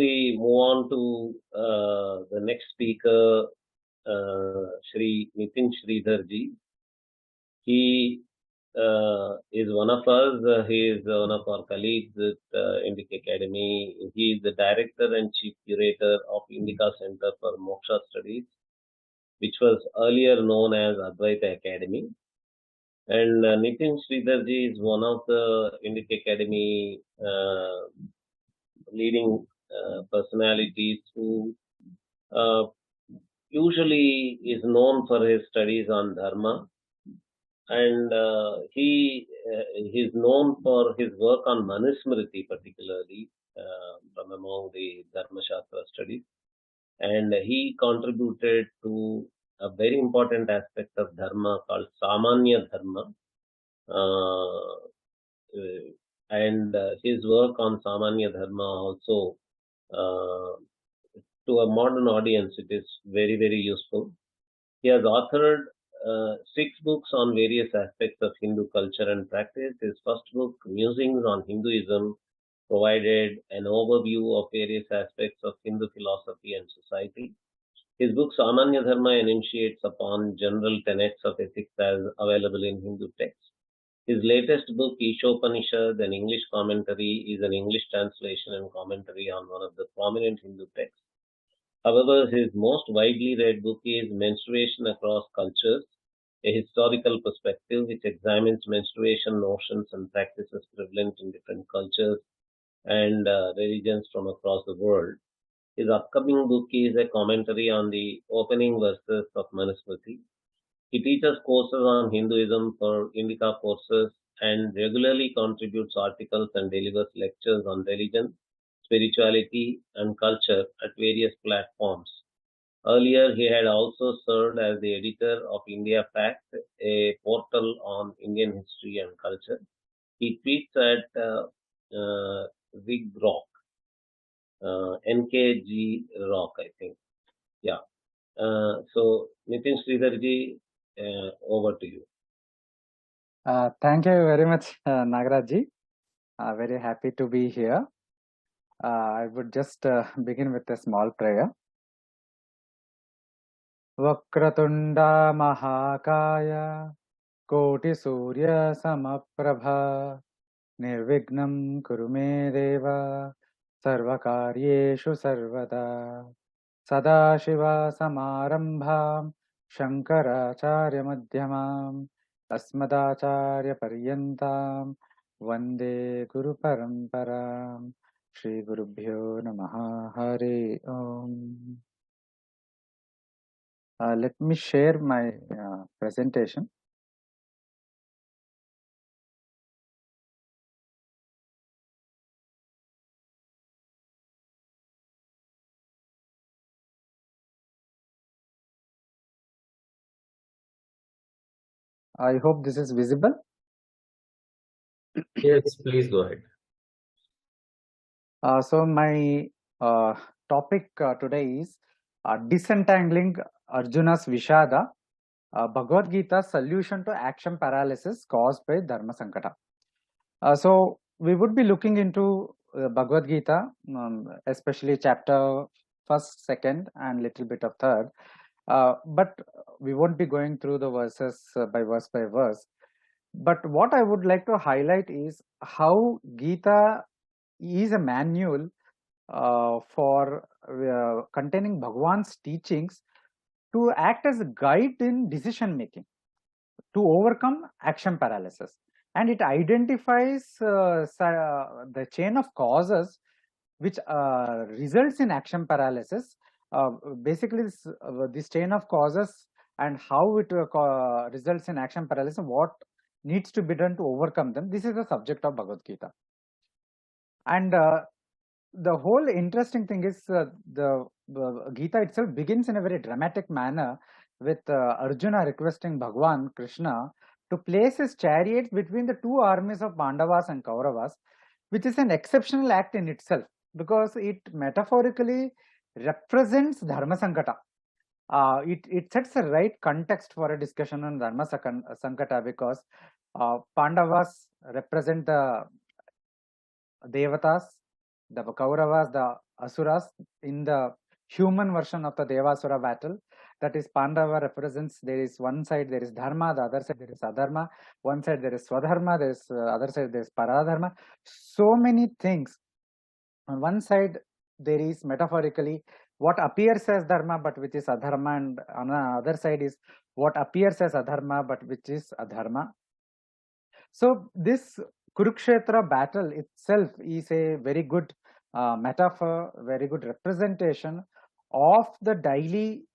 we move on to the next speaker, Shri Nithin Sridhar ji. He is one of us. He is one of our colleagues at INDICA Academy. He is the director and chief curator of INDICA Center for Moksha Studies, which was earlier known as Advaita Academy. And Nithin Sridhar ji is one of the INDICA Academy leading personalities who usually is known for his studies on Dharma. And he is known for his work on Manusmriti, particularly from among the Dharma Shastra studies. And he contributed to a very important aspect of Dharma called Samanya Dharma. And his work on Samanya Dharma also, to a modern audience, it is very, very useful. He has authored 6 books on various aspects of Hindu culture and practice. His first book, Musings on Hinduism, provided an overview of various aspects of Hindu philosophy and society. His book, Samanya Dharma, enunciates upon general tenets of ethics as available in Hindu texts. His latest book, Ishopanishad, an English commentary, is an English translation and commentary on one of the prominent Hindu texts. However, his most widely read book is Menstruation Across Cultures, a historical perspective which examines menstruation notions and practices prevalent in different cultures and religions from across the world. His upcoming book is a commentary on the opening verses of Manusmriti. He teaches courses on Hinduism for INDICA courses and regularly contributes articles and delivers lectures on religion, spirituality, and culture at various platforms. Earlier, he had also served as the editor of India Fact, a portal on Indian history and culture. He tweets at Rig Rock, NKG Rock, I think. Yeah. So, Nithin Sridhar ji, over to you. Thank you very much, Nagaraj ji. Very happy to be here. I would just begin with a small prayer. Vakratunda Mahakaya Koti Surya Samaprabha Nirvignam Kurume Deva Sarvakaryeshu Sarvada Sadashiva Samarambham Shankaracharya Madhyamam Asmadacharya Paryantam Vande Guru Paramparam Shri Gurubhyo Namaha Hare Om. Let me share my presentation. I hope this is visible. Yes, please go ahead. So my topic today is Disentangling Arjuna's Vishada, Bhagavad Gita solution to action paralysis caused by Dharma Sankata. So we would be looking into Bhagavad Gita, especially chapter 1st, 2nd, and little bit of 3rd. But we won't be going through the verses by verse. But what I would like to highlight is how Gita is a manual for containing Bhagwan's teachings to act as a guide in decision making to overcome action paralysis, and it identifies the chain of causes which results in action paralysis. Basically, this chain of causes and how it results in action paralysis, what needs to be done to overcome them. This is the subject of Bhagavad Gita. And the whole interesting thing is the Gita itself begins in a very dramatic manner with Arjuna requesting Bhagwan Krishna to place his chariots between the two armies of Pandavas and Kauravas, which is an exceptional act in itself because it metaphorically represents Dharma Sankata. It sets the right context for a discussion on Dharma Sankata because Pandavas represent the Devatas, the Kauravas, the Asuras, in the human version of the Devasura battle. That is, Pandava represents, there is one side there is Dharma, the other side there is Adharma, one side there is Swadharma, there is other side there is Paradharma. So many things. On one side there is metaphorically what appears as Dharma but which is Adharma, and on the other side is what appears as Adharma but which is Adharma. So this Kurukshetra battle itself is a very good metaphor, very good representation of the daily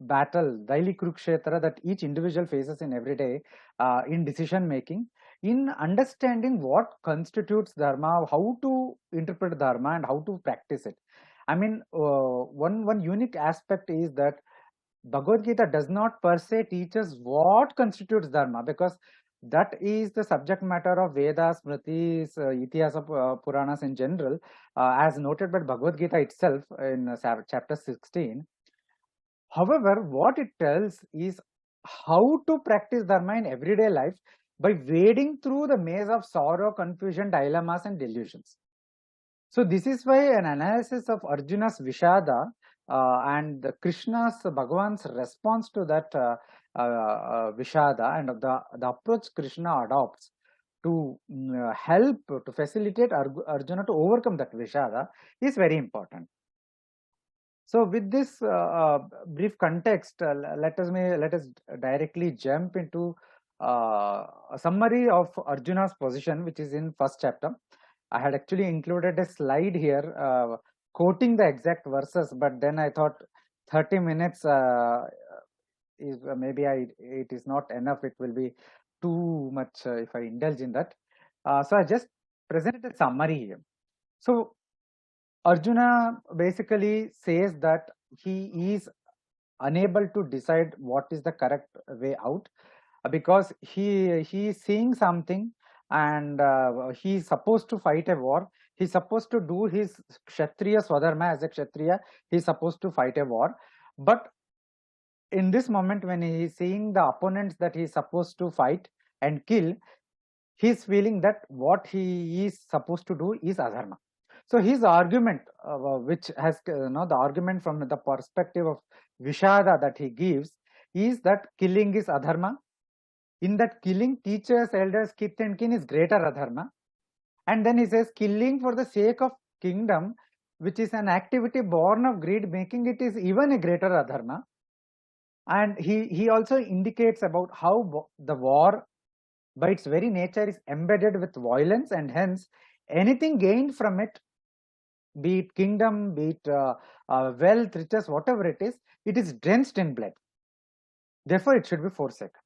battle, daily Kurukshetra that each individual faces in every day in decision making, in understanding what constitutes Dharma, how to interpret Dharma and how to practice it. I mean, one unique aspect is that Bhagavad Gita does not per se teach us what constitutes Dharma, because that is the subject matter of Vedas, Smritis, Itihasa, Puranas in general, as noted by Bhagavad Gita itself in chapter 16. However, what it tells is how to practice Dharma in everyday life by wading through the maze of sorrow, confusion, dilemmas and delusions. So this is why an analysis of Arjuna's Vishada and Krishna's Bhagwan's response to that Vishada and the approach Krishna adopts to help to facilitate Arjuna to overcome that Vishada is very important. So with this brief context, let us directly jump into a summary of Arjuna's position, which is in first chapter. I had actually included a slide here quoting the exact verses, but then I thought 30 minutes is maybe it is not enough. It will be too much if I indulge in that. So I just presented a summary here. So Arjuna basically says that he is unable to decide what is the correct way out, because he is seeing something and he is supposed to fight a war. He is supposed to do his Kshatriya Swadharma as a Kshatriya. He is supposed to fight a war. But in this moment, when he is seeing the opponents that he is supposed to fight and kill, he is feeling that what he is supposed to do is adharma. So his argument, which has the argument from the perspective of Vishada that he gives, is that killing is adharma. In that killing, teachers, elders, kith and kin is greater adharma. And then he says killing for the sake of kingdom, which is an activity born of greed, making it is even a greater adharma. And he also indicates about how the war by its very nature is embedded with violence, and hence anything gained from it, be it kingdom, be it wealth, riches, whatever it is drenched in blood. Therefore, it should be forsaken.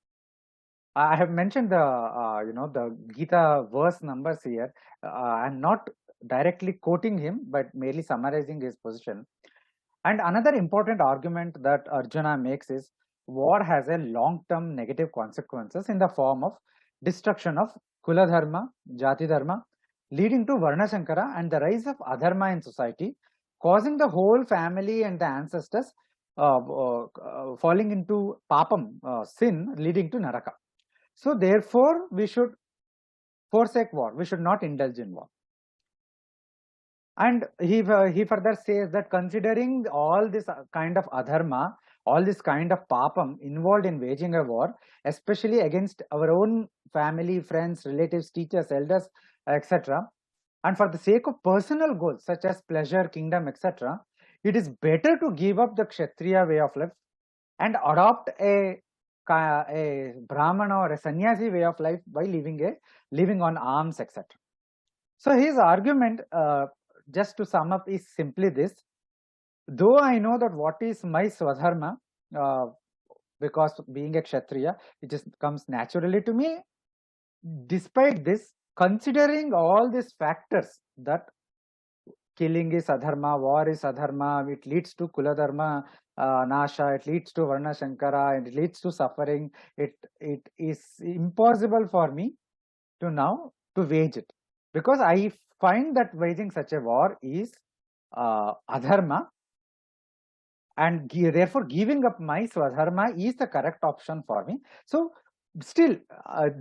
I have mentioned the Gita verse numbers here. I'm not directly quoting him, but merely summarizing his position. And another important argument that Arjuna makes is war has a long-term negative consequences in the form of destruction of Kula Dharma, Jati Dharma, leading to Varna Shankara and the rise of Adharma in society, causing the whole family and the ancestors falling into papam, sin, leading to Naraka. So therefore, we should forsake war. We should not indulge in war. And he further says that considering all this kind of adharma, all this kind of papam involved in waging a war, especially against our own family, friends, relatives, teachers, elders, etc., and for the sake of personal goals such as pleasure, kingdom, etc., it is better to give up the Kshatriya way of life and adopt a Brahmana or a sannyasi way of life by living on alms, etc. So his argument, just to sum up, is simply this: though I know that what is my swadharma, because being a Kshatriya, it just comes naturally to me, despite this, considering all these factors, that killing is adharma, war is adharma, it leads to Kula Dharma Nasha, it leads to Varna Shankara, it leads to suffering, it is impossible for me to wage it, because I find that waging such a war is adharma, and therefore giving up my swadharma is the correct option for me. So still,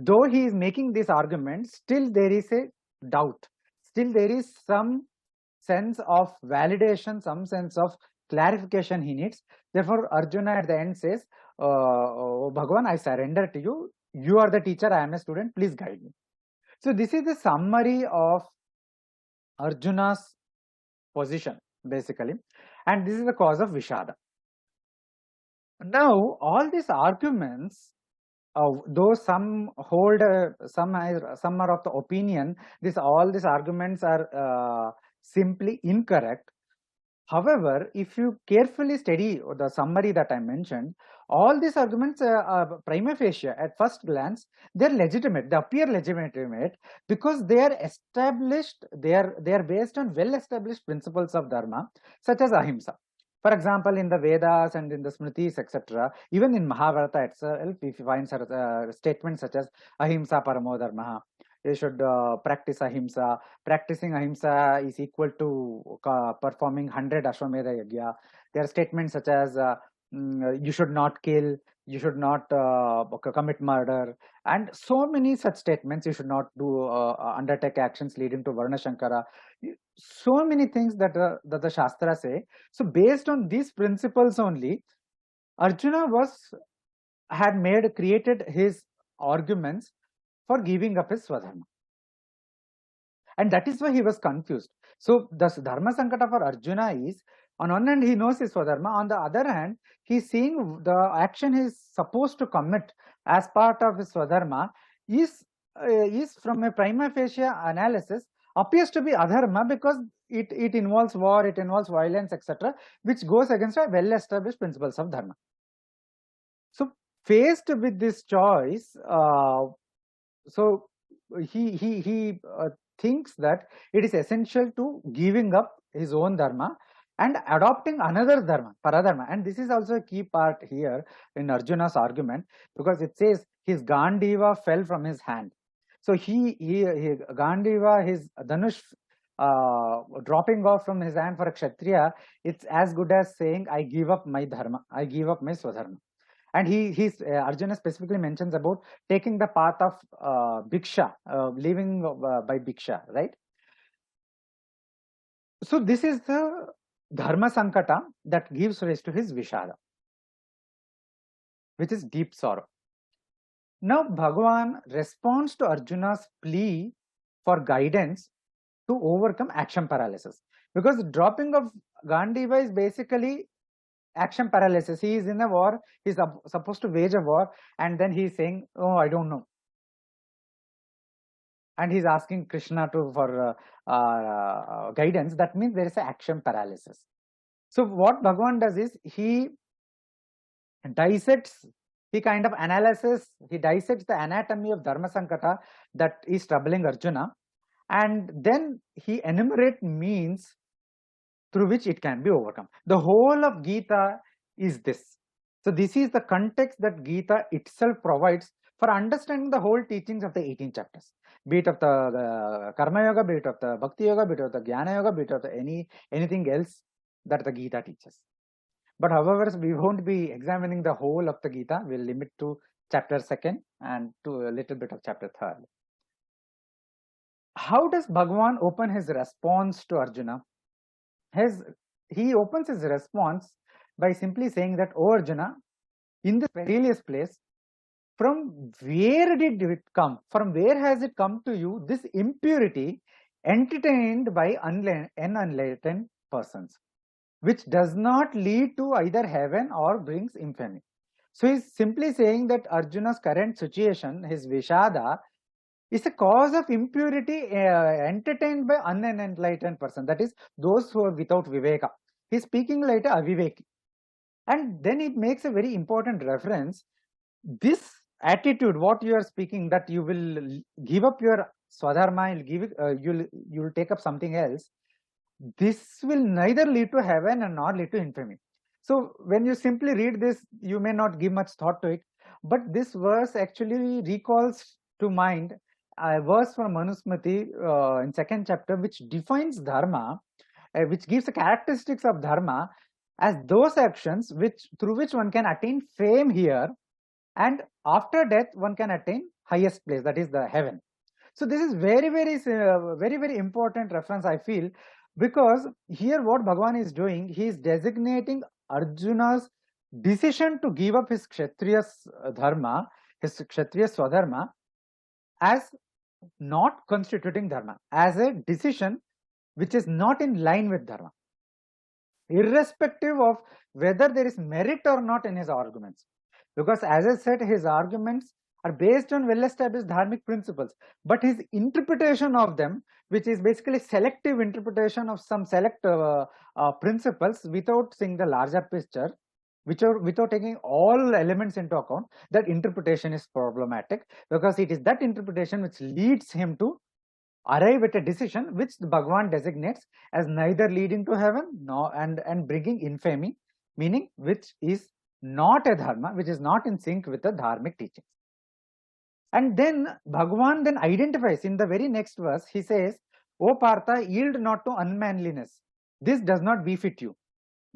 though he is making this argument, still there is a doubt, still there is some sense of validation, some sense of clarification he needs. Therefore, Arjuna at the end says, oh, Bhagwan, I surrender to you. You are the teacher, I am a student, please guide me. So this is the summary of Arjuna's position, basically. And this is the cause of Vishada. Now, all these arguments, though some hold, some are of the opinion, all these arguments are simply incorrect. However, if you carefully study the summary that I mentioned, all these arguments prima facie, at first glance, they're legitimate. They appear legitimate because they are established. They are based on well-established principles of dharma, such as ahimsa. For example, in the Vedas and in the Smritis, etc., even in Mahābhārata itself, if you find statements such as ahimsa paramo dharma, you should practice ahimsa. Practicing ahimsa is equal to performing 100 Ashwamedha Yajna. There are statements such as you should not kill, you should not commit murder, and so many such statements. You should not do undertake actions leading to Varna Shankara. So many things that the Shastra say. So based on these principles only, Arjuna had created his arguments for giving up his Swadharma. And that is why he was confused. So the Dharma Sankata for Arjuna is, on one hand, he knows his Swadharma. On the other hand, he's seeing the action he is supposed to commit as part of his Swadharma is from a prima facie analysis appears to be adharma because it involves war, it involves violence, etc., which goes against our well-established principles of dharma. So faced with this choice, so he thinks that it is essential to giving up his own dharma and adopting another dharma, paradharma. And this is also a key part here in Arjuna's argument, because it says his Gandiva fell from his hand. So Gandiva, his Dhanush, dropping off from his hand for a Kshatriya, it's as good as saying, I give up my dharma, I give up my Swadharma. And Arjuna specifically mentions about taking the path of bhiksha, living by bhiksha, right? So this is the Dharma Sankata that gives rise to his Vishada, which is deep sorrow. Now Bhagwan responds to Arjuna's plea for guidance to overcome action paralysis, because dropping of Gandiva is basically action paralysis. He is in a war, he's supposed to wage a war, and then he's saying, oh, I don't know. And he's asking Krishna for guidance. That means there is an action paralysis. So what Bhagwan does is, he dissects, he kind of analyzes, he dissects the anatomy of Dharma Sankata that is troubling Arjuna, and then he enumerates means through which it can be overcome. The whole of Gita is this. So this is the context that Gita itself provides for understanding the whole teachings of the 18 chapters, be it of the Karma Yoga, be it of the Bhakti Yoga, be it of the Jnana Yoga, be it of anything else that the Gita teaches. But however, we won't be examining the whole of the Gita. We'll limit to chapter 2nd and to a little bit of chapter 3rd. How does Bhagwan open his response to Arjuna? He opens his response by simply saying that, oh Arjuna, in this perilous place, from where did it come? From where has it come to you, this impurity entertained by unenlightened persons, which does not lead to either heaven or brings infamy? So he's simply saying that Arjuna's current situation, his Vishada, is a cause of impurity entertained by unenlightened person, that is, those who are without viveka. He's speaking like a aviveki. And then it makes a very important reference. This attitude, what you are speaking, that you will give up your swadharma, you'll take up something else, this will neither lead to heaven and nor lead to infamy. So when you simply read this, you may not give much thought to it, but this verse actually recalls to mind a verse from Manusmriti in 2nd chapter, which defines dharma, which gives the characteristics of dharma as those actions through which one can attain fame here, and after death one can attain highest place, that is the heaven. So this is very important reference, I feel, Because here what Bhagwan is doing, he is designating Arjuna's decision to give up his Kshatriya dharma, his Kshatriya swadharma, as not constituting dharma, as a decision which is not in line with dharma, irrespective of whether there is merit or not in his arguments. Because as I said, his arguments are based on well-established dharmic principles, but his interpretation of them, which is basically selective interpretation of some select principles without seeing the larger picture, without taking all elements into account, that interpretation is problematic, because it is that interpretation which leads him to arrive at a decision which the Bhagwan designates as neither leading to heaven nor and bringing infamy, meaning which is not a dharma, which is not in sync with the dharmic teachings. And then Bhagwan then identifies in the very next verse, he says, "O Partha, yield not to unmanliness. This does not befit you.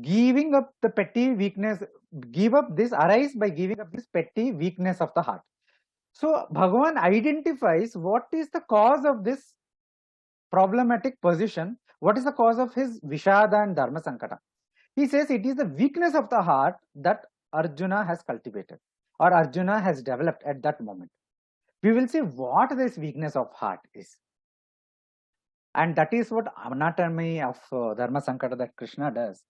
Giving up the petty weakness, give up this, arise by giving up this petty weakness of the heart." So Bhagwan identifies what is the cause of this problematic position, what is the cause of his Vishada and Dharma Sankata. He says it is the weakness of the heart that Arjuna has cultivated or Arjuna has developed at that moment. We will see what this weakness of heart is. And that is what anatomy of Dharma Sankata that Krishna does.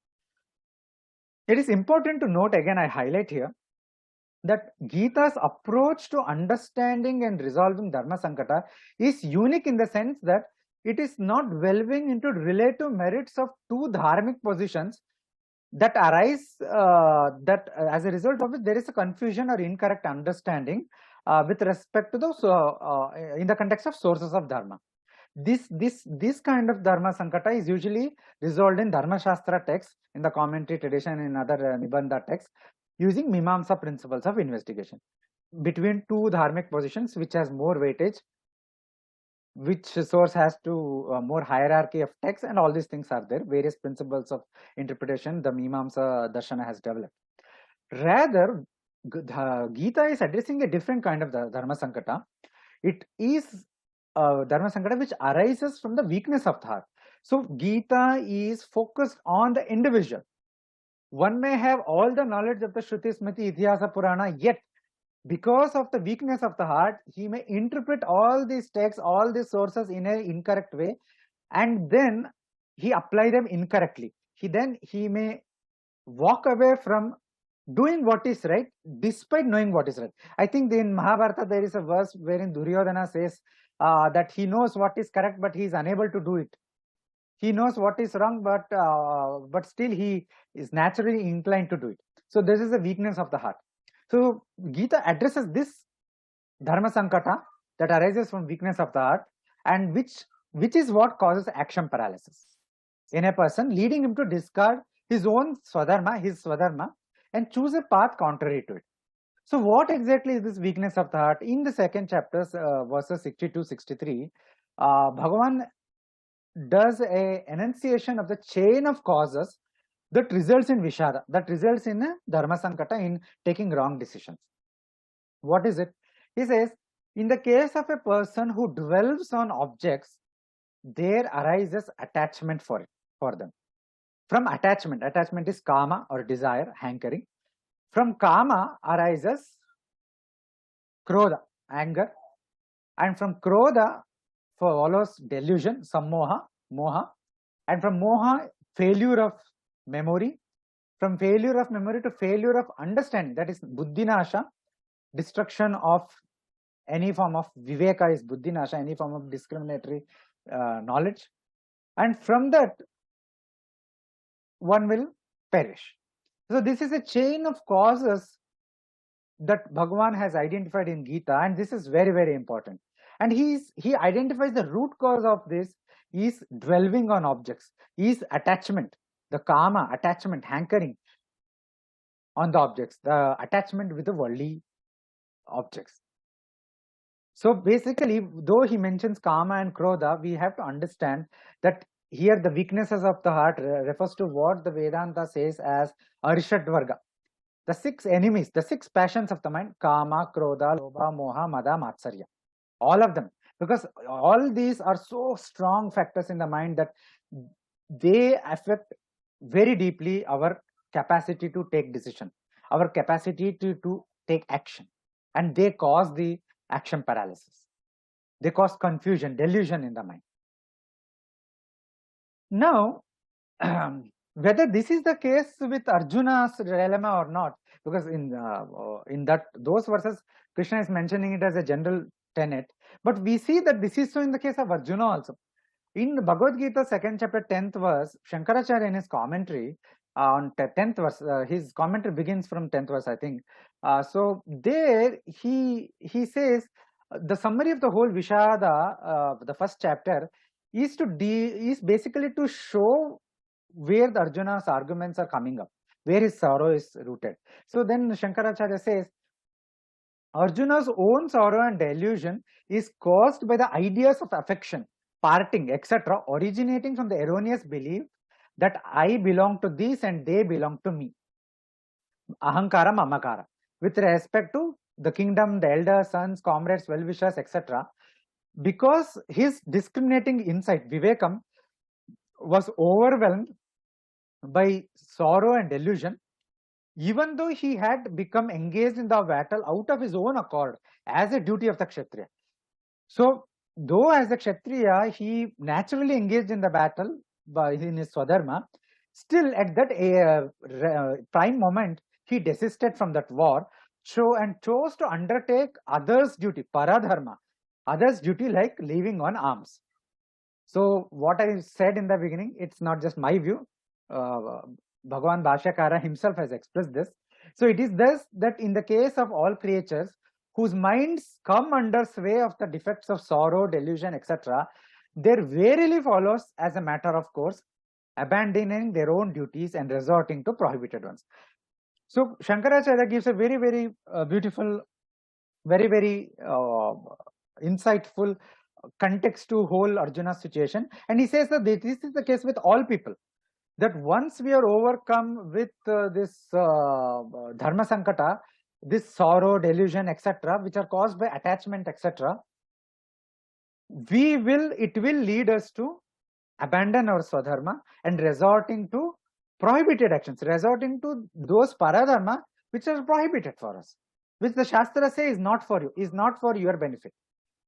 It is important to note, again I highlight here, that Gita's approach to understanding and resolving Dharma Sankata is unique in the sense that it is not delving into relative merits of two dharmic positions that arise, that as a result of it there is a confusion or incorrect understanding with respect to those in the context of sources of dharma. This kind of Dharma Sankata is usually resolved in Dharma Shastra texts, in the commentary tradition, in other Nibandha texts, using Mimamsa principles of investigation between two dharmic positions, which has more weightage, which source has to more hierarchy of text, and all these things are there. Various principles of interpretation the Mimamsa Darshana has developed. Rather, Gita is addressing a different kind of Dharma Sankata. It is Dharma Sankata which arises from the weakness of the heart. So Gita is focused on the individual. One may have all the knowledge of the Shruti, Smriti, Itihasa, Purana, yet because of the weakness of the heart, he may interpret all these texts, all these sources in an incorrect way, and then he apply them incorrectly. He may walk away from doing what is right despite knowing what is right. I think in Mahābhārata there is a verse wherein Duryodhana says that he knows what is correct but he is unable to do it. He knows what is wrong, but still he is naturally inclined to do it. So this is a weakness of the heart. So Gita addresses this Dharma Sankata that arises from weakness of the heart, and which is what causes action paralysis in a person, leading him to discard his own swadharma, his swadharma, and choose a path contrary to it. So what exactly is this weakness of the heart? In the second chapter, verses 62-63, Bhagavan does a enunciation of the chain of causes that results in Vishada, that results in a Dharma Sankata, in taking wrong decisions. What is it? He says, in the case of a person who dwells on objects, there arises attachment for them. From attachment is kama or desire, hankering. From kama arises krodha, anger. And from krodha follows delusion, sammoha, moha. And from moha, failure of memory. From failure of memory to failure of understanding, that is buddhinasha, destruction of any form of viveka is buddhinasha, any form of discriminatory knowledge. And from that, one will perish. So this is a chain of causes that Bhagavan has identified in Gita, and this is very, very important. And he identifies the root cause of this is dwelling on objects, is attachment, the kama, attachment, hankering on the objects, the attachment with the worldly objects. So basically, though he mentions kama and krodha, we have to understand that here the weaknesses of the heart refers to what the Vedanta says as Arishad Varga. The 6 enemies, the 6 passions of the mind: kama, krodha, lobha, moha, mada, matsarya. All of them. Because all these are so strong factors in the mind that they affect very deeply our capacity to take decision, our capacity to take action, and they cause the action paralysis. They cause confusion, delusion in the mind. Now, whether this is the case with Arjuna's dilemma or not, because in those verses, Krishna is mentioning it as a general tenet, but we see that this is so in the case of Arjuna also. In the Bhagavad Gita, 2nd chapter, 10th verse, Shankaracharya in his commentary on 10th verse, his commentary begins from 10th verse, I think. So there he says the summary of the whole Vishada, the first chapter, is basically to show where the Arjuna's arguments are coming up, where his sorrow is rooted. So then Shankaracharya says, Arjuna's own sorrow and delusion is caused by the ideas of affection, parting, etc., originating from the erroneous belief that I belong to this and they belong to me. Ahankara, mamakara. With respect to the kingdom, the elders, sons, comrades, well-wishers, etc. Because his discriminating insight, Vivekam, was overwhelmed by sorrow and delusion, even though he had become engaged in the battle out of his own accord as a duty of the Kshatriya. So, though as a Kshatriya, he naturally engaged in the battle in his Swadharma, still at that prime moment, he desisted from that war and chose to undertake others' duty, paradharma, others' duty like leaving on arms. So, what I said in the beginning, it's not just my view. Bhagwan Bhāshyakara himself has expressed this. So, it is thus that in the case of all creatures whose minds come under sway of the defects of sorrow, delusion, etc., there verily follows, as a matter of course, abandoning their own duties and resorting to prohibited ones. So, Shankaracharya gives a very, very beautiful, very, very insightful context to whole Arjuna's situation, and he says that this is the case with all people, that once we are overcome with this dharma sankata, this sorrow, delusion, etc., which are caused by attachment, etc., it will lead us to abandon our swadharma and resorting to prohibited actions, resorting to those paradharma which are prohibited for us, which the Shastra say is not for you, is not for your benefit.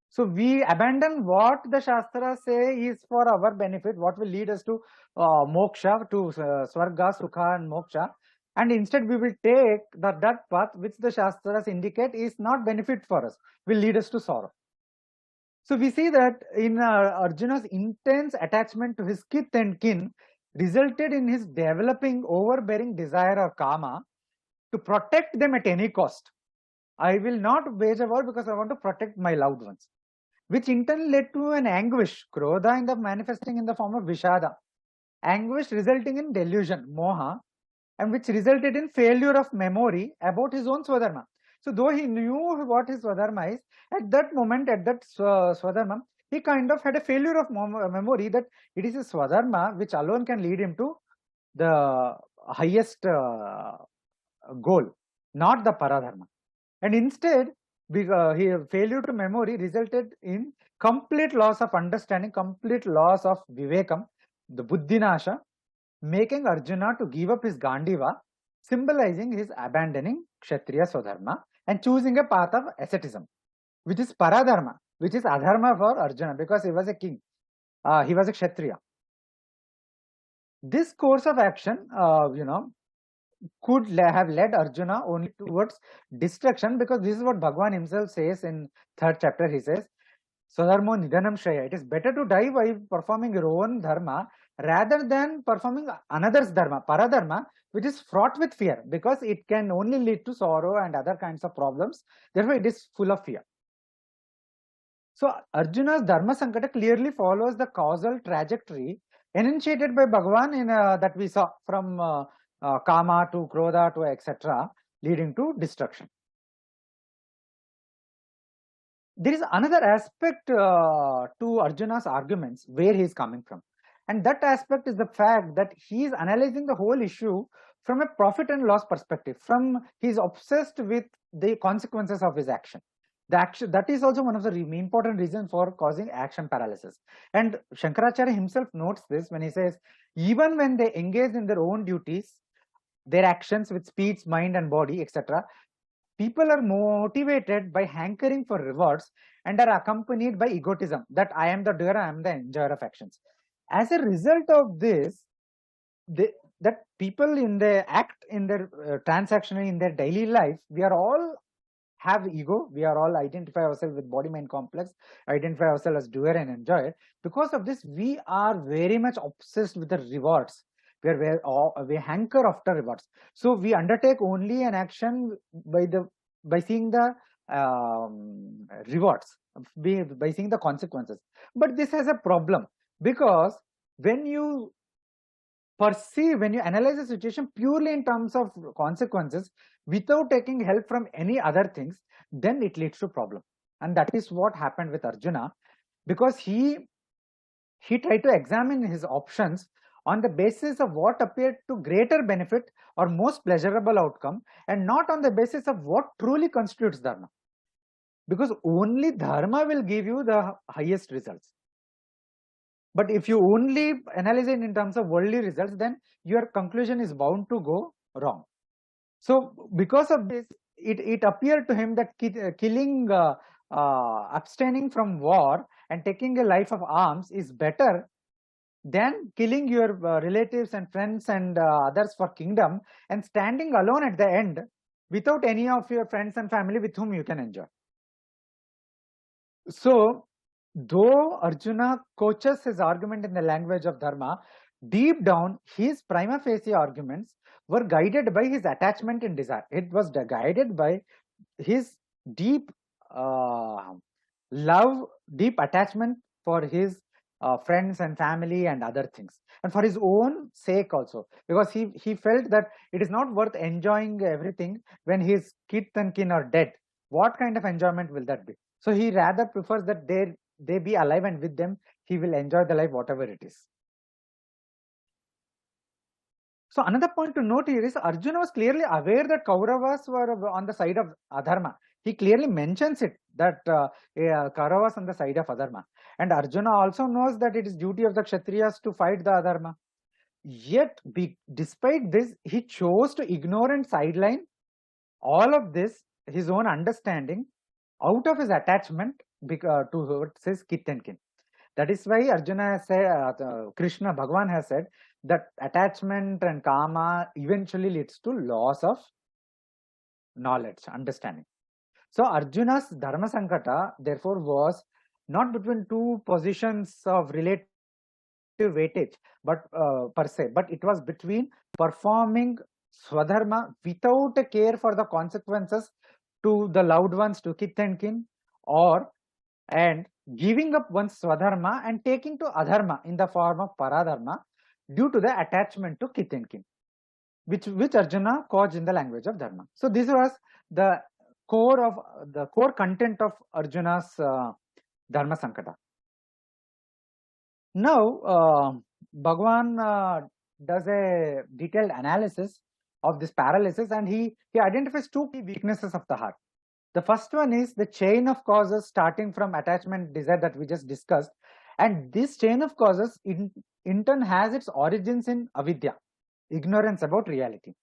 So we abandon what the Shastra say is for our benefit, what will lead us to moksha, to swarga, sukha and moksha, and instead we will take that path which the Shastras indicate is not benefit for us, will lead us to sorrow. So we see that in Arjuna's intense attachment to his kith and kin resulted in his developing overbearing desire or kama to protect them at any cost. I will not wage a war because I want to protect my loved ones, which in turn led to an anguish, krodha, manifesting in the form of Vishada, anguish resulting in delusion, moha, and which resulted in failure of memory about his own swadharma. So though he knew what his swadharma is, at that moment, at that swadharma, he kind of had a failure of memory that it is his swadharma which alone can lead him to the highest goal, not the paradharma. And instead, failure to memory resulted in complete loss of understanding, complete loss of vivekam, the buddhinasha, making Arjuna to give up his Gandiva, symbolizing his abandoning Kshatriya Swadharma and choosing a path of asceticism, which is paradharma, which is adharma for Arjuna because he was a king, he was a Kshatriya. This course of action, could have led Arjuna only towards destruction, because this is what Bhagwan himself says in 3rd chapter. He says, Swadharmo nidhanam shraya. It is better to die by performing your own dharma rather than performing another's dharma, paradharma, which is fraught with fear, because it can only lead to sorrow and other kinds of problems. Therefore, it is full of fear. So, Arjuna's dharma sankata clearly follows the causal trajectory enunciated by Bhagwan in that we saw from kama to krodha to etc., leading to destruction. There is another aspect to Arjuna's arguments where he is coming from, and that aspect is the fact that he is analyzing the whole issue from a profit and loss perspective. He is obsessed with the consequences of his action. The action, that is also one of the important reasons for causing action paralysis. And Shankaracharya himself notes this when he says, even when they engage in their own duties, their actions with speech, mind and body, etc., people are motivated by hankering for rewards and are accompanied by egotism, that I am the doer, I am the enjoyer of actions. As a result of this, that people in their act, in their transactional, in their daily life, we are all have ego, we are all identify ourselves with body mind complex, identify ourselves as doer and enjoyer. Because of this, we are very much obsessed with the rewards, where we hanker after rewards. So we undertake only an action by seeing the rewards, by seeing the consequences. But this has a problem, because when you analyze the situation purely in terms of consequences without taking help from any other things, then it leads to problem. And that is what happened with Arjuna, because he tried to examine his options on the basis of what appeared to greater benefit or most pleasurable outcome, and not on the basis of what truly constitutes dharma, because only dharma will give you the highest results. But if you only analyze it in terms of worldly results, then your conclusion is bound to go wrong. So because of this, it appeared to him that killing, abstaining from war and taking a life of arms is better than killing your relatives and friends and others for kingdom, and standing alone at the end without any of your friends and family with whom you can enjoy. So, though Arjuna coaches his argument in the language of dharma, deep down his prima facie arguments were guided by his attachment and desire. It was guided by his deep love, deep attachment for his friends and family and other things, and for his own sake also, because he felt that it is not worth enjoying everything when his kith and kin are dead. What kind of enjoyment will that be? So he rather prefers that they be alive, and with them he will enjoy the life whatever it is. So another point to note here is Arjuna was clearly aware that Kauravas were on the side of adharma. He clearly mentions it, that Kauravas on the side of adharma. And Arjuna also knows that it is duty of the Kshatriyas to fight the adharma. Yet, despite this, he chose to ignore and sideline all of this, his own understanding, out of his attachment towards his kith and kin. That is why Arjuna has said, Krishna, Bhagwan has said that attachment and karma eventually leads to loss of knowledge, understanding. So Arjuna's Dharma Sankata therefore was not between two positions of relative weightage, but per se, but it was between performing Swadharma without a care for the consequences to the loved ones, to kith and kin, and giving up one's Swadharma and taking to adharma in the form of paradharma due to the attachment to kith and kin, which Arjuna caused in the language of dharma. So this was the core content of Arjuna's Dharma Sankata. Now, Bhagwan does a detailed analysis of this paralysis, and he identifies two key weaknesses of the heart. The first one is the chain of causes starting from attachment, desire that we just discussed, and this chain of causes in turn has its origins in avidya, ignorance about reality.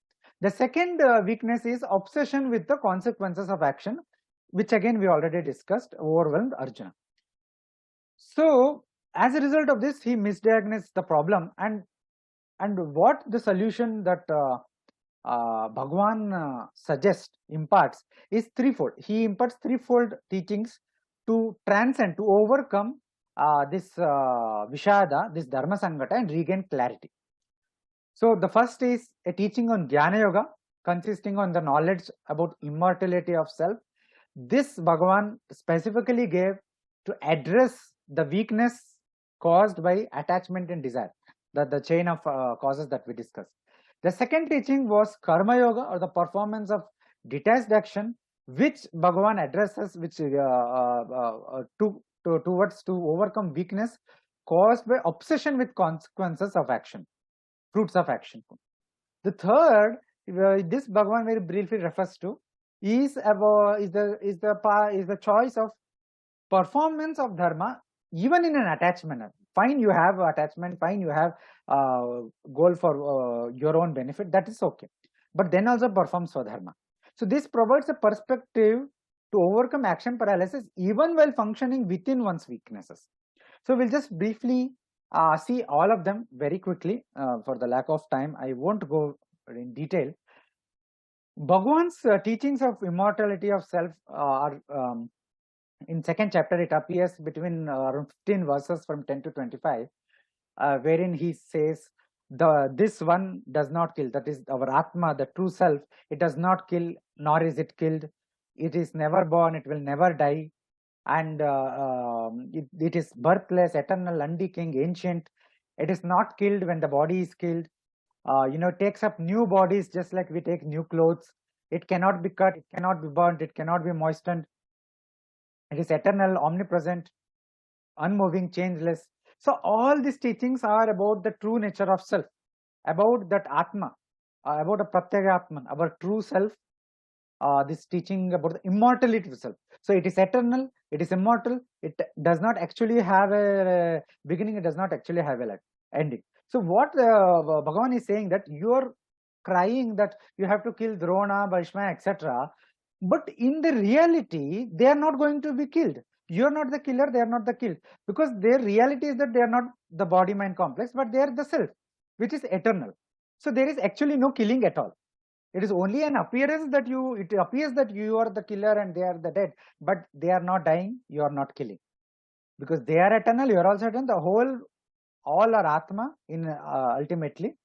The second weakness is obsession with the consequences of action, which again we already discussed, overwhelmed Arjuna. So as a result of this, he misdiagnosed the problem, and what the solution that Bhagwan imparts is threefold. He imparts threefold teachings to transcend, to overcome this Vishada, this Dharma Sangata, and regain clarity. So the first is a teaching on Jnana Yoga, consisting on the knowledge about immortality of self. This Bhagavan specifically gave to address the weakness caused by attachment and desire, the chain of causes that we discussed. The second teaching was Karma Yoga, or the performance of detached action, which Bhagavan addresses, which towards to overcome weakness caused by obsession with consequences of action, fruits of action. The third, this Bhagavan very briefly refers to, is the choice of performance of dharma, even in an attachment. Fine, you have attachment, fine, you have goal for your own benefit, that is okay. But then also perform swadharma. So this provides a perspective to overcome action paralysis even while functioning within one's weaknesses. So we'll just briefly see all of them very quickly. For the lack of time, I won't go in detail. Bhagwan's teachings of immortality of self are in second chapter. It appears between around 15 verses from 10 to 25, wherein he says, this one does not kill, that is our Atma, the true self. It does not kill, nor is it killed. It is never born, it will never die, and it is birthless, eternal, undecaying, ancient. It is not killed when the body is killed. Takes up new bodies just like we take new clothes. It cannot be cut, it cannot be burnt, it cannot be moistened. It is eternal, omnipresent, unmoving, changeless. So all these teachings are about the true nature of self, about that Atma, about a Pratyagaatman, our true self. This teaching about the immortality of self. So it is eternal, it is immortal, it does not actually have a beginning, it does not actually have a ending. So what Bhagavan is saying, that you are crying that you have to kill Drona, Bhishma, etc. But in the reality, they are not going to be killed. You are not the killer, they are not the killed. Because their reality is that they are not the body-mind complex, but they are the self, which is eternal. So there is actually no killing at all. It is only an appearance that it appears that you are the killer and they are the dead, but they are not dying, you are not killing. Because they are eternal, you are also eternal. All are Atma in ultimately.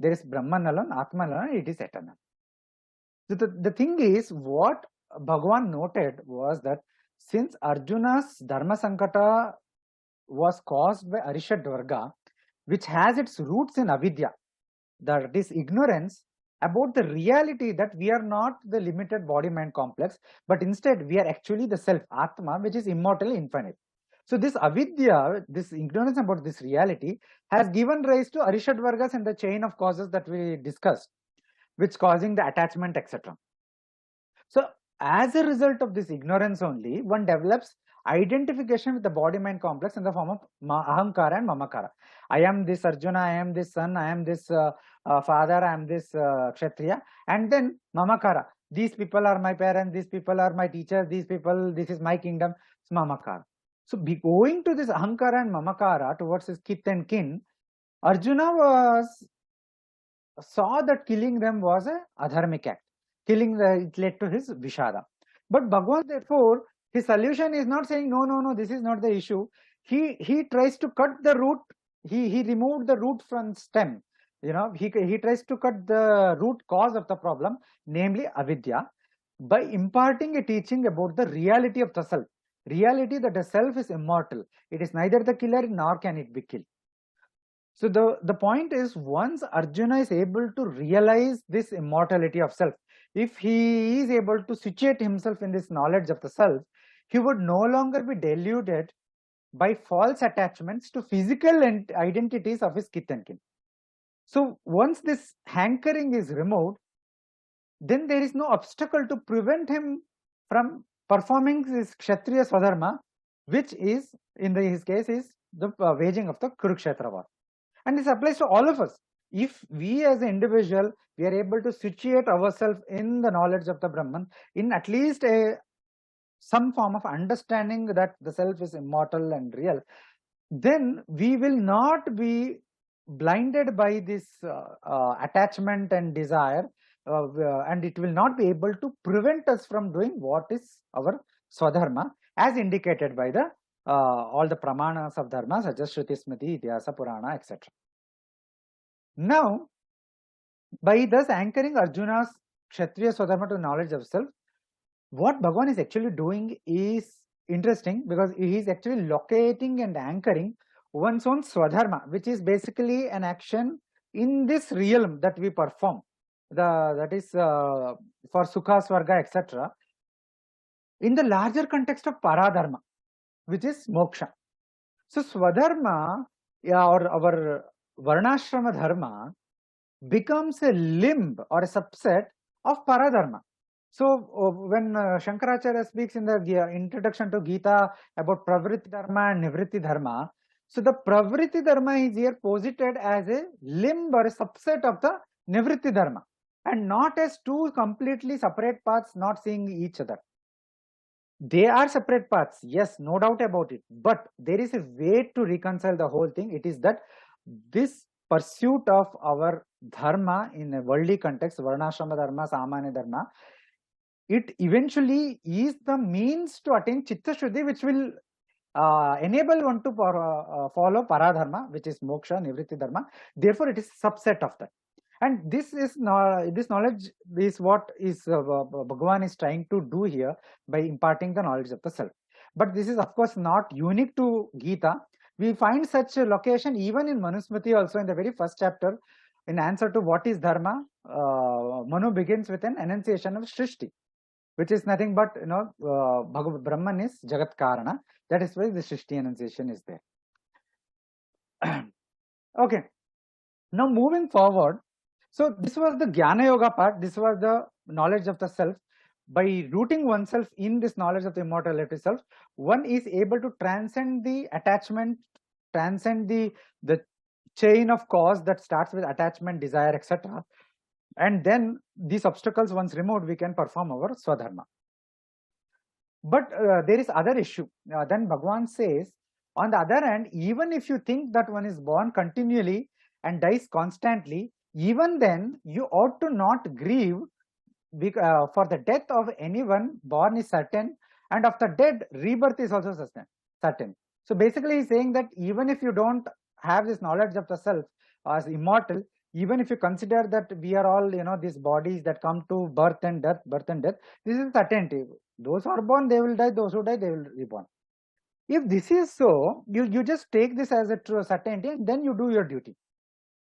There is Brahman alone, Atman alone, it is eternal. So the thing is, what Bhagavan noted was that since Arjuna's Dharma Sankata was caused by Arishad Varga, which has its roots in avidya, that is ignorance about the reality that we are not the limited body-mind complex, but instead we are actually the self, Atma, which is immortal, infinite. So this avidya, this ignorance about this reality, has given rise to Arishad Vargas and the chain of causes that we discussed, which causing the attachment, etc. So as a result of this ignorance only, one develops identification with the body-mind complex in the form of ahankara and mamakara. I am this Arjuna, I am this son, I am this father, I am this kshatriya, and then mamakara. These people are my parents, these people are my teachers, these people, this is my kingdom. It's mamakara. So going to this ahankara and mamakara towards his kith and kin, Arjuna saw that killing them was a adharmic act. It led to his Vishada. But Bhagwan, therefore, his solution is not saying, no, this is not the issue. He tries to cut the root. He removed the root from stem. He tries to cut the root cause of the problem, namely avidya, by imparting a teaching about the reality of the self. Reality that the self is immortal. It is neither the killer nor can it be killed. So the point is, once Arjuna is able to realize this immortality of self, if he is able to situate himself in this knowledge of the self, he would no longer be deluded by false attachments to physical identities of his kith and kin. So once this hankering is removed, then there is no obstacle to prevent him from performing his Kshatriya Swadharma, which is, in his case, is the waging of the Kurukshetra war. And this applies to all of us. If we as an individual, we are able to situate ourselves in the knowledge of the Brahman, in at least some form of understanding that the self is immortal and real, then we will not be blinded by this attachment and desire, and it will not be able to prevent us from doing what is our Swadharma, as indicated by the all the pramanas of dharma, such as Shruti, Smriti, Ityasa, Purana, etc. Now, by thus anchoring Arjuna's Kshatriya Swadharma to knowledge of self, what Bhagavan is actually doing is interesting, because he is actually locating and anchoring one's own Swadharma, which is basically an action in this realm that we perform, that is for Sukha, Swarga, etc., in the larger context of Paradharma, which is moksha. So Swadharma, or our Varnashrama Dharma, becomes a limb or a subset of Paradharma. So when Shankaracharya speaks in the introduction to Gita about Pravritti Dharma and Nivritti Dharma, so the Pravritti Dharma is here posited as a limb or a subset of the Nivritti Dharma, and not as two completely separate paths not seeing each other. They are separate paths, yes, no doubt about it, but there is a way to reconcile the whole thing. It is that this pursuit of our dharma in a worldly context, Varnashrama Dharma, Samanya Dharma, it eventually is the means to attain Chitta Shuddhi, which will enable one to follow Paradharma, which is Moksha, Nivritti Dharma. Therefore, it is subset of that. And this knowledge is what is Bhagwan is trying to do here by imparting the knowledge of the self. But this is of course not unique to Gita. We find such a location even in Manusmriti also in the very first chapter. In answer to what is Dharma, Manu begins with an enunciation of Shrishti, which is nothing but, Brahman is Jagat Karana. That is why the Shrishti enunciation is there. Okay. Now moving forward, so this was the Jnana Yoga part. This was the knowledge of the self. By rooting oneself in this knowledge of the immortality self, one is able to transcend the attachment, transcend the chain of cause that starts with attachment, desire, etc. And then these obstacles once removed, we can perform our Swadharma. But there is other issue. Then Bhagwan says, on the other hand, even if you think that one is born continually and dies constantly, even then you ought to not grieve, for the death of anyone born is certain, and of the dead, rebirth is also certain. So basically he's saying that even if you don't have this knowledge of the self as immortal, even if you consider that we are all, these bodies that come to birth and death, this is certainty. Those who are born, they will die. Those who die, they will reborn. If this is so, you just take this as a true certainty and then you do your duty.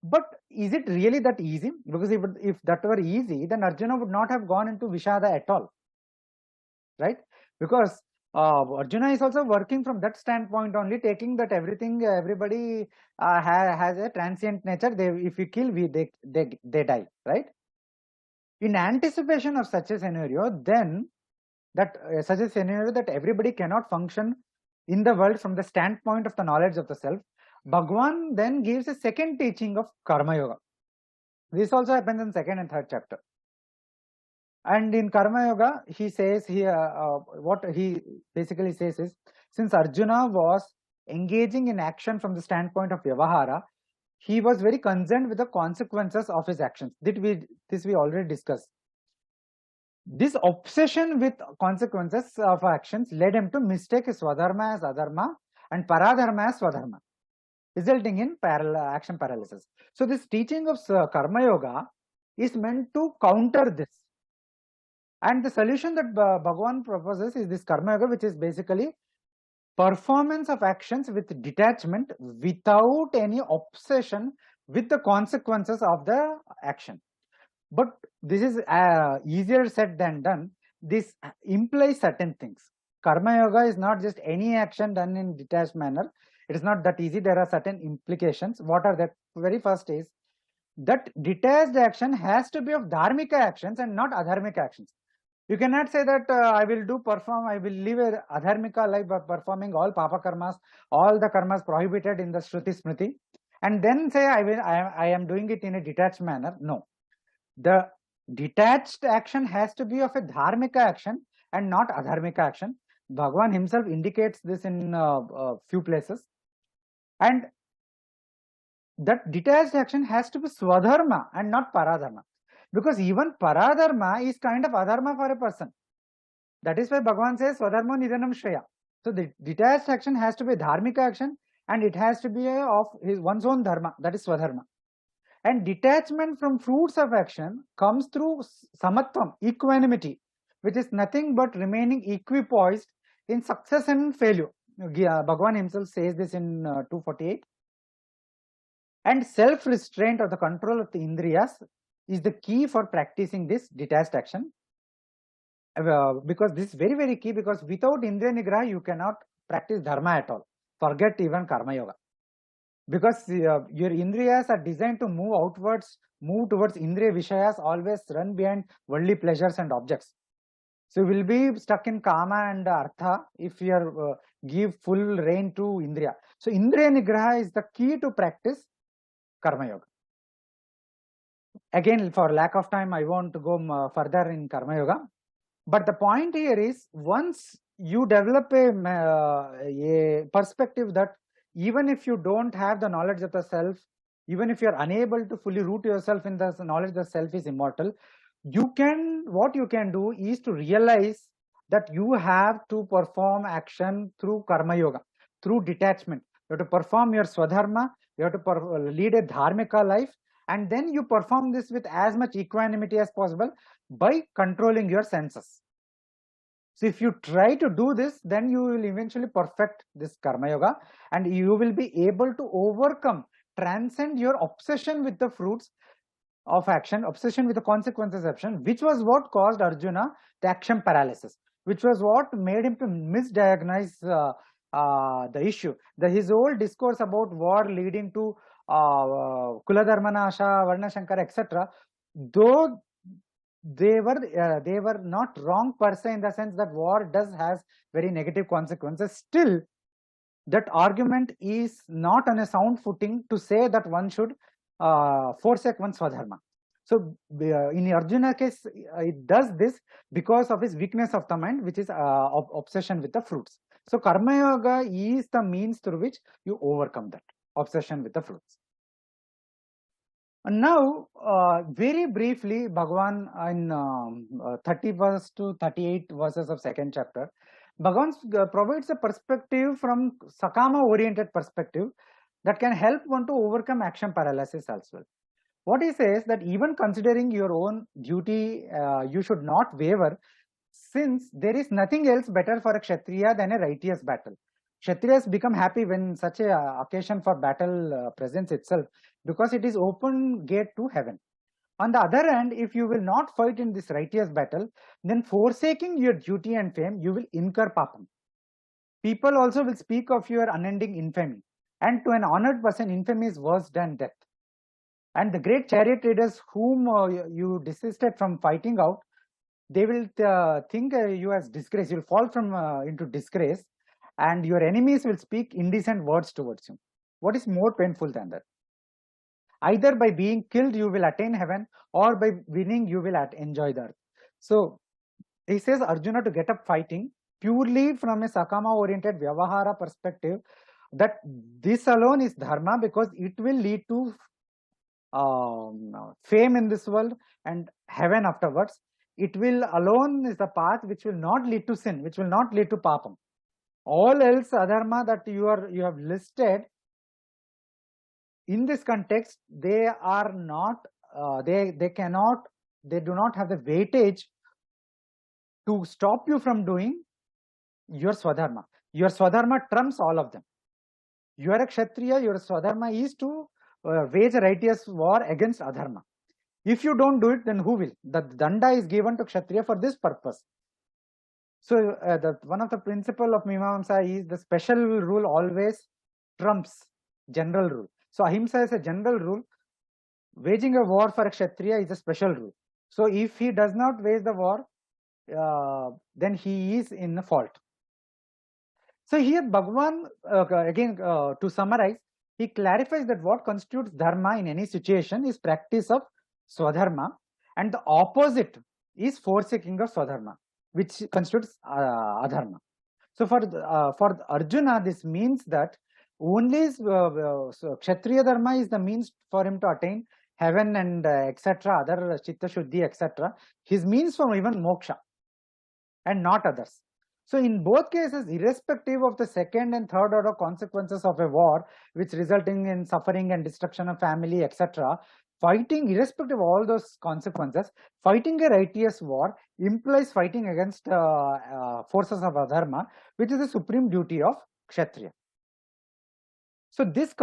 But is it really that easy? Because if that were easy, then Arjuna would not have gone into Vishada at all, right? Because Arjuna is also working from that standpoint only, taking that everybody has a transient nature. If we kill, they die, right? In anticipation of such a scenario, then such a scenario that everybody cannot function in the world from the standpoint of the knowledge of the self, Bhagwan then gives a second teaching of Karma Yoga. This also happens in second and third chapter. And in Karma Yoga, he says here, what he basically says is, since Arjuna was engaging in action from the standpoint of Vyavahara, he was very concerned with the consequences of his actions. This we already discussed. This obsession with consequences of actions led him to mistake Swadharma as Adharma and Paradharma as Swadharma, resulting in action paralysis. So this teaching of Karma Yoga is meant to counter this. And the solution that Bhagwan proposes is this Karma Yoga, which is basically performance of actions with detachment without any obsession with the consequences of the action. But this is easier said than done. This implies certain things. Karma Yoga is not just any action done in detached manner. It is not that easy. There are certain implications. What are that? Very first is that detached action has to be of dharmika actions and not adharmika actions. You cannot say that I will live a adharmika life by performing all papa karmas, all the karmas prohibited in the Shruti Smriti, and then say I am doing it in a detached manner. No. The detached action has to be of a dharmika action and not adharmika action. Bhagwan himself indicates this in a few places. And that detached action has to be swadharma and not paradharma. Because even paradharma is kind of adharma for a person. That is why Bhagwan says swadharma nidhanam shreya. So the detached action has to be dharmika action and it has to be of one's own dharma, that is swadharma. And detachment from fruits of action comes through samatvam, equanimity, which is nothing but remaining equipoised in success and failure. Bhagwan himself says this in 248. And self-restraint or the control of the indriyas is the key for practicing this detached action. Because this is very, very key, because without indriya nigraha, you cannot practice dharma at all. Forget even karma yoga. Because your indriyas are designed to move towards indriya vishayas, always run behind worldly pleasures and objects. So you will be stuck in kama and artha if you are, give full rein to indriya. So indriya nigraha is the key to practice karma yoga. Again, for lack of time, I won't go further in karma yoga. But the point here is, once you develop a perspective that even if you don't have the knowledge of the self, even if you are unable to fully root yourself in the knowledge that self is immortal, what you can do is to realize that you have to perform action through karma yoga, through detachment. You have to perform your swadharma, you have to lead a dharmika life, and then you perform this with as much equanimity as possible by controlling your senses. So if you try to do this, then you will eventually perfect this karma yoga, and you will be able to transcend your obsession with the fruits of action, obsession with the consequences of action, which was what caused Arjuna the action paralysis, which was what made him to misdiagnose the issue. His whole discourse about war leading to Kula Dharma Nasha, Varna Shankara, etc., though they were not wrong per se, in the sense that war does has very negative consequences, still that argument is not on a sound footing to say that one should forsake one's swadharma. So in Arjuna case, it does this because of his weakness of the mind, which is obsession with the fruits. So karma yoga is the means through which you overcome that obsession with the fruits. And now, very briefly, Bhagwan in 30 verse to 38 verses of second chapter, Bhagwan provides a perspective from Sakama-oriented perspective that can help one to overcome action paralysis as well. What he says, that even considering your own duty, you should not waver, since there is nothing else better for a Kshatriya than a righteous battle. Kshatriyas become happy when such a occasion for battle presents itself, because it is open gate to heaven. On the other hand, if you will not fight in this righteous battle, then forsaking your duty and fame, you will incur papam. People also will speak of your unending infamy, and to an honored person, infamy is worse than death. And the great chariot raiders whom you desisted from fighting out, they will think you as disgrace. You'll fall from into disgrace, and your enemies will speak indecent words towards you. What is more painful than that? Either by being killed you will attain heaven, or by winning you will enjoy the earth. So he says Arjuna to get up fighting purely from a Sakama oriented Vyavahara perspective, that this alone is dharma, because it will lead to fame in this world and heaven afterwards. It will alone is the path which will not lead to sin, which will not lead to papam. All else adharma that you have listed in this context, they are not they do not have the weightage to stop you from doing your swadharma. Your swadharma trumps all of them. You are a kshatriya, your swadharma is to wage a righteous war against adharma. If you don't do it, then who will? The danda is given to kshatriya for this purpose. So one of the principle of Mimamsa is the special rule always trumps general rule. So ahimsa is a general rule. Waging a war for a kshatriya is a special rule. So if he does not wage the war, then he is in fault. So here Bhagwan, again to summarize, he clarifies that what constitutes dharma in any situation is practice of swadharma, and the opposite is forsaking of swadharma, which constitutes adharma. So for Arjuna, this means that only Kshatriya dharma is the means for him to attain heaven and etc., other chitta shuddhi, etc. His means for even moksha, and not others. So in both cases, irrespective of the second and third order consequences of a war, which resulting in suffering and destruction of family, etc., fighting, irrespective of all those consequences, fighting a righteous war implies fighting against forces of adharma, which is the supreme duty of kshatriya. So this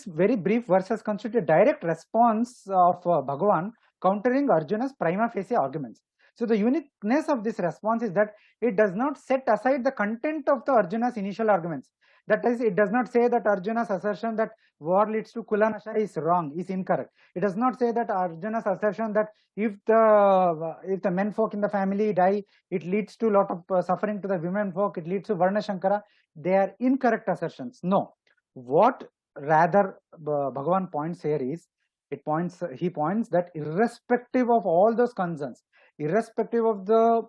very brief verses constitute a direct response of Bhagavan countering Arjuna's prima facie arguments. So the uniqueness of this response is that it does not set aside the content of the Arjuna's initial arguments. That is, it does not say that Arjuna's assertion that war leads to Kulanasha is wrong, is incorrect. It does not say that Arjuna's assertion that if the men folk in the family die, it leads to a lot of suffering to the women folk, it leads to Varna Shankara. They are incorrect assertions. No. What rather Bhagavan points here is, he points that irrespective of all those concerns, irrespective of the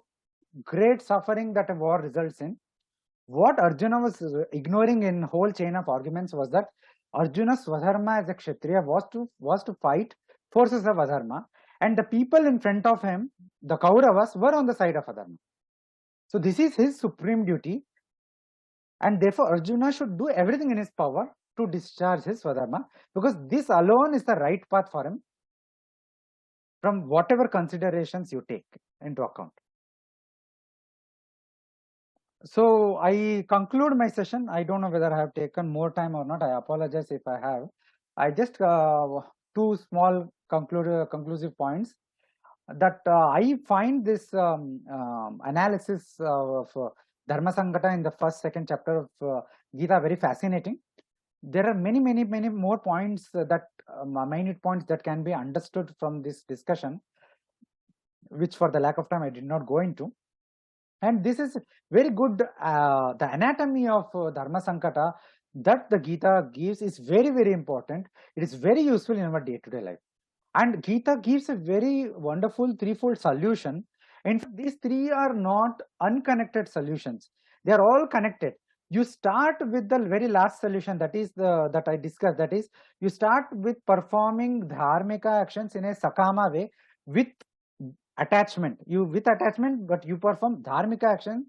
great suffering that a war results in, what Arjuna was ignoring in whole chain of arguments was that Arjuna's Swadharma as a Kshatriya was to fight forces of Adharma, and the people in front of him, the Kauravas, were on the side of Adharma. So this is his supreme duty, and therefore Arjuna should do everything in his power to discharge his Swadharma, because this alone is the right path for him from whatever considerations you take into account. So I conclude my session. I don't know whether I have taken more time or not. I apologize if I have. I just two small conclusive points that I find this analysis of Dharma Sangata in the first, second chapter of Gita very fascinating. There are many more points that minute points that can be understood from this discussion, which for the lack of time I did not go into. And this is very good. The anatomy of Dharma Sankata that the Gita gives is very important. It is very useful in our day-to-day life. And Gita gives a very wonderful threefold solution. In fact, these three are not unconnected solutions. They are all connected. You start with the very last solution, that is that I discussed. That is, you start with performing dharmika actions in a sakama way with attachment. With attachment, but you perform dharmika action.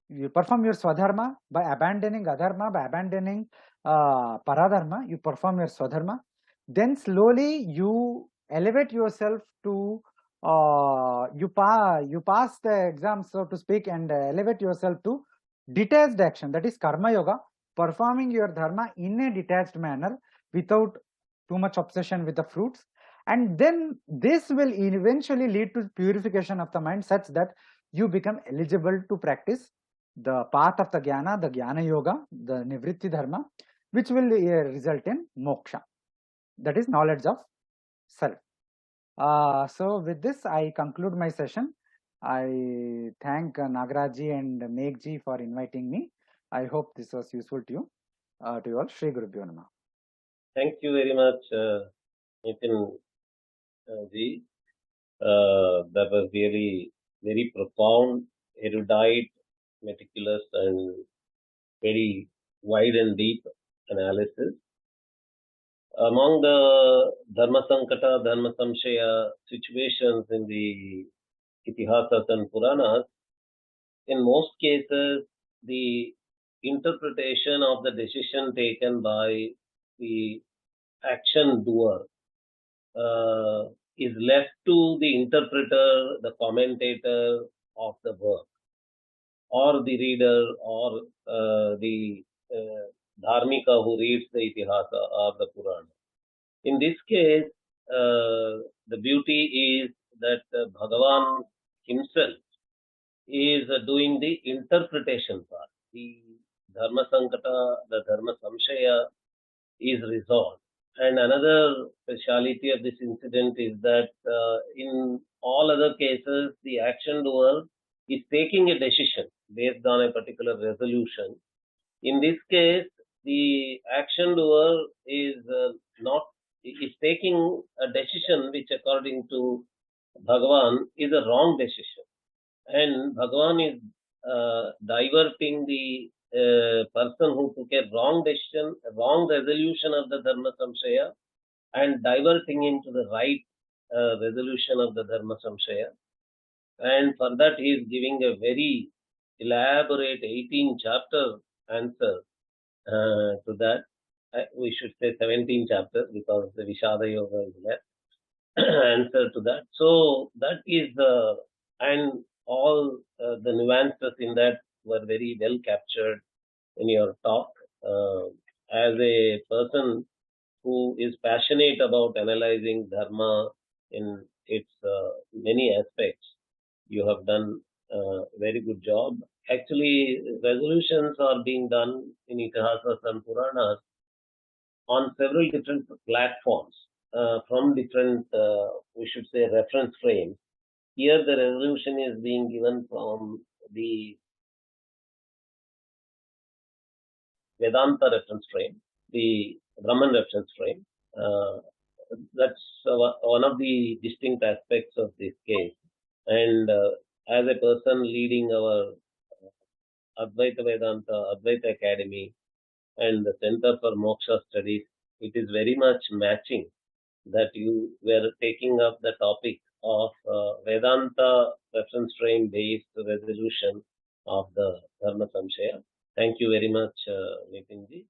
You perform your swadharma by abandoning adharma, by abandoning paradharma. You perform your swadharma. Then slowly you elevate yourself to you pass the exam, so to speak, and elevate yourself to detached action, that is karma yoga, performing your dharma in a detached manner without too much obsession with the fruits. And then this will eventually lead to purification of the mind, such that you become eligible to practice the path of the jnana yoga, the nivritti dharma, which will result in moksha, that is knowledge of self. So with this, I conclude my session. I thank Nagaraji and Meghji for inviting me. I hope this was useful to you. To you all, Shri Gurubhyo Namaha. Thank you very much, Nithin ji. That was really very profound, erudite, meticulous, and very wide and deep analysis. Among the Dharma Sankata, Dharma Samshaya situations in the Itihasas and Puranas, in most cases, the interpretation of the decision taken by the action doer is left to the interpreter, the commentator of the work, or the reader, or the dharmika who reads the Itihasa or the Purana. In this case, the beauty is that Bhagavan himself is doing the interpretation part. The Dharma Sankata, the Dharma Samshaya is resolved. And another speciality of this incident is that in all other cases, the action doer is taking a decision based on a particular resolution. In this case, the action doer is taking a decision which, according to Bhagavan, is a wrong decision. And Bhagavan is diverting the person who took a wrong decision, a wrong resolution of the Dharma Samshaya, and diverting him to the right resolution of the Dharma Samshaya. And for that, he is giving a very elaborate 18-chapter answer to that. We should say 17 chapters, because the Vishada Yoga is left. Answer to that. So that is and all the nuances in that were very well captured in your talk. As a person who is passionate about analyzing Dharma in its many aspects, you have done a very good job. actually resolutions are being done in Itihasas and Puranas on several different platforms from different, we should say, reference frames. Here, the resolution is being given from the Vedanta reference frame, the Brahman reference frame. That's one of the distinct aspects of this case. And as a person leading our Advaita Vedanta, Advaita Academy, and the Center for Moksha Studies, it is very much matching that you were taking up the topic of Vedanta reference frame based resolution of the Dharma Samshaya. Thank you very much, Nithin ji.